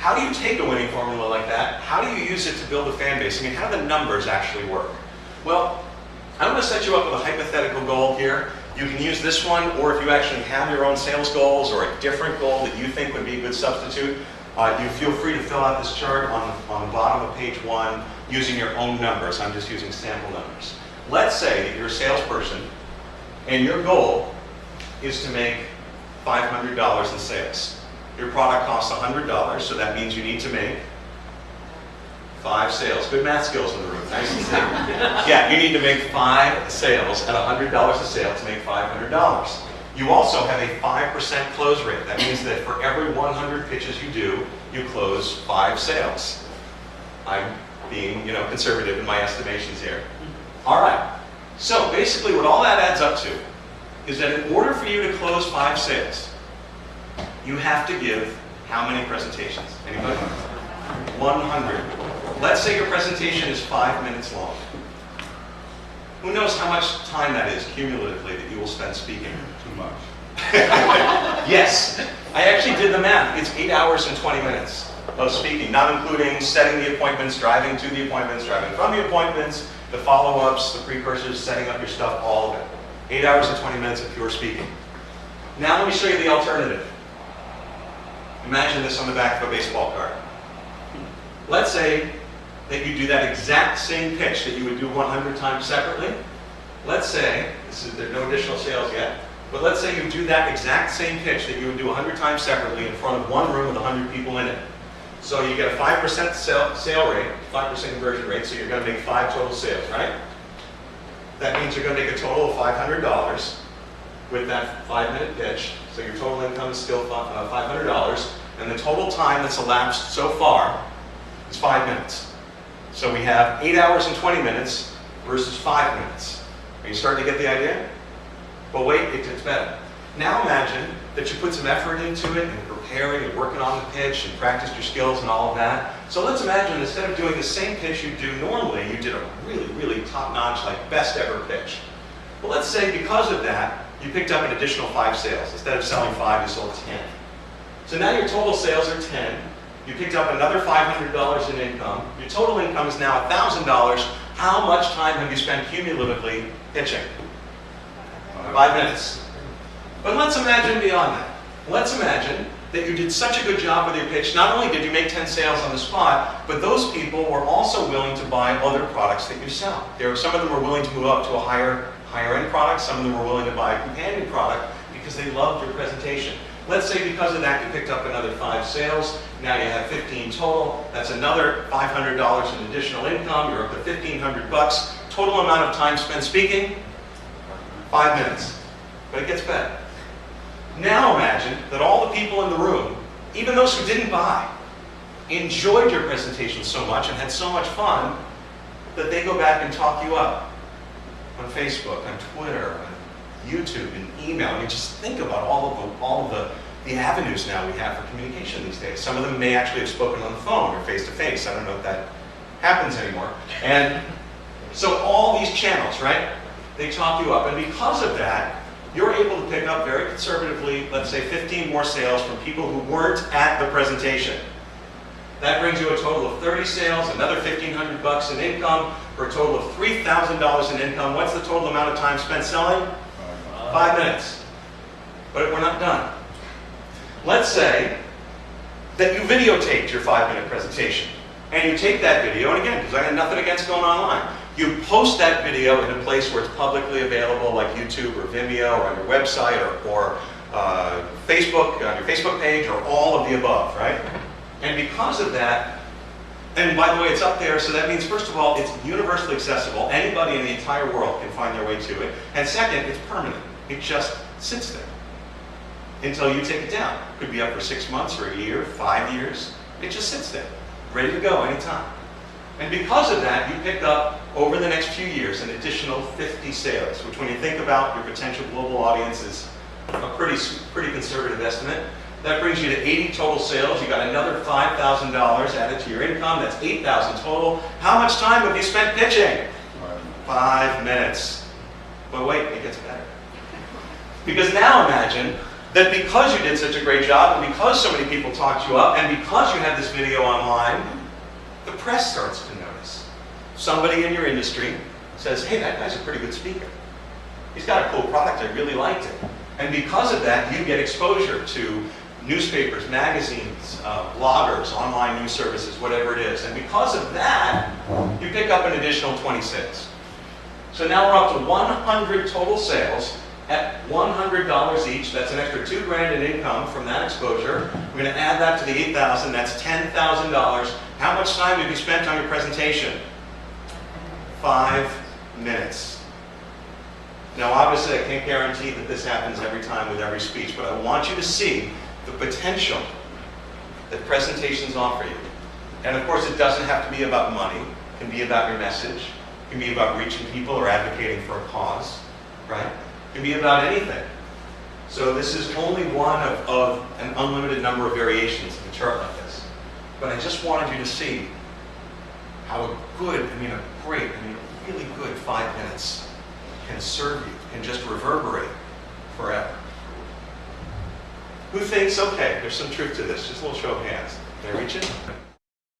how do you take a winning formula like that? How do you use it to build a fan base? I mean, how do the numbers actually work? Well, I'm going to set you up with a hypothetical goal here. You can use this one, or if you actually have your own sales goals or a different goal that you think would be a good substitute, you feel free to fill out this chart on the bottom of page 1 using your own numbers. I'm just using sample numbers. Let's say that you're a salesperson and your goal is to make $500 in sales. Your product costs $100, so that means you need to make 5 sales. Good math skills in the room. Nice and simple. Yeah, you need to make 5 sales at $100 a sale to make $500. You also have a 5% close rate. That means that for every 100 pitches you do, you close 5 sales. I'm being, conservative in my estimations here. All right. So basically, what all that adds up to is that in order for you to close 5 sales, you have to give how many presentations? Anybody? 100. Let's say your presentation is 5 minutes long. Who knows how much time that is cumulatively that you will spend speaking? Too much. Yes. I actually did the math. It's 8 hours and 20 minutes of speaking, not including setting the appointments, driving to the appointments, driving from the appointments, the follow-ups, the precursors, setting up your stuff, all of it. 8 hours and 20 minutes of pure speaking. Now let me show you the alternative. Imagine this on the back of a baseball card. Let's say that you do that exact same pitch that you would do 100 times separately. Let's say, there's no additional sales yet, but let's say you do that exact same pitch that you would do 100 times separately in front of one room with 100 people in it. So you get a 5% sale rate, 5% conversion rate, so you're going to make 5 total sales, right? That means you're going to make a total of $500 with that 5-minute pitch. So your total income is still $500, and the total time that's elapsed so far is 5 minutes. So we have 8 hours and 20 minutes versus 5 minutes. Are you starting to get the idea? Well, wait, it gets better. Now imagine that you put some effort into it and preparing and working on the pitch and practiced your skills and all of that. So let's imagine instead of doing the same pitch you do normally, you did a really, really top-notch, like best ever pitch. Well, let's say because of that, you picked up an additional 5 sales. Instead of selling 5, you sold 10. So now your total sales are 10. You picked up another $500 in income. Your total income is now $1,000. How much time have you spent cumulatively pitching? 5 minutes. But let's imagine beyond that. Let's imagine that you did such a good job with your pitch. Not only did you make 10 sales on the spot, but those people were also willing to buy other products that you sell. Some of them were willing to move up to a higher end product. Some of them were willing to buy a companion product because they loved your presentation. Let's say because of that you picked up another 5 sales. Now you have 15 total. That's another $500 in additional income. You're up to $1,500. Total amount of time spent speaking? 5 minutes. But it gets better. Now imagine that all the people in the room, even those who didn't buy, enjoyed your presentation so much and had so much fun that they go back and talk you up on Facebook, on Twitter, on YouTube, and email. I mean, just think about all of the avenues now we have for communication these days. Some of them may actually have spoken on the phone or face-to-face. I don't know if that happens anymore. And so all these channels, right? They talk you up. And because of that, you're able to pick up very conservatively, let's say 15 more sales from people who weren't at the presentation. That brings you a total of 30 sales, another $1,500 in income, for a total of $3,000 in income. What's the total amount of time spent selling? 5 minutes. But we're not done. Let's say that you videotaped your 5-minute presentation. And you take that video, and again, because I have nothing against going online, you post that video in a place where it's publicly available, like YouTube or Vimeo or on your website or Facebook, on your Facebook page, or all of the above, right? And because of that, and by the way, it's up there, so that means, first of all, it's universally accessible. Anybody in the entire world can find their way to it. And second, it's permanent. It just sits there until you take it down. It could be up for 6 months or a year, 5 years. It just sits there, ready to go anytime. And because of that, you pick up, over the next few years, an additional 50 sales, which when you think about your potential global audience is a pretty conservative estimate. That brings you to 80 total sales. You got another $5,000 added to your income. That's 8,000 total. How much time have you spent pitching? 5 minutes. But wait, it gets better. Because now imagine that because you did such a great job, and because so many people talked you up, and because you have this video online, the press starts to notice. Somebody in your industry says, hey, that guy's a pretty good speaker. He's got a cool product, I really liked it. And because of that, you get exposure to newspapers, magazines, bloggers, online news services, whatever it is. And because of that, you pick up an additional 20 sales. So now we're up to 100 total sales at $100 each. That's an extra $2 grand in income from that exposure. We're going to add that to the $8,000. That's $10,000. How much time have you spent on your presentation? 5 minutes. Now, obviously, I can't guarantee that this happens every time with every speech, but I want you to see the potential that presentations offer you. And of course, it doesn't have to be about money. It can be about your message. It can be about reaching people or advocating for a cause, right? It can be about anything. So this is only one of an unlimited number of variations of a chart like this. But I just wanted you to see how a really good 5 minutes can serve you, can just reverberate forever. Who thinks, okay, there's some truth to this? Just a little show of hands. Did I reach it?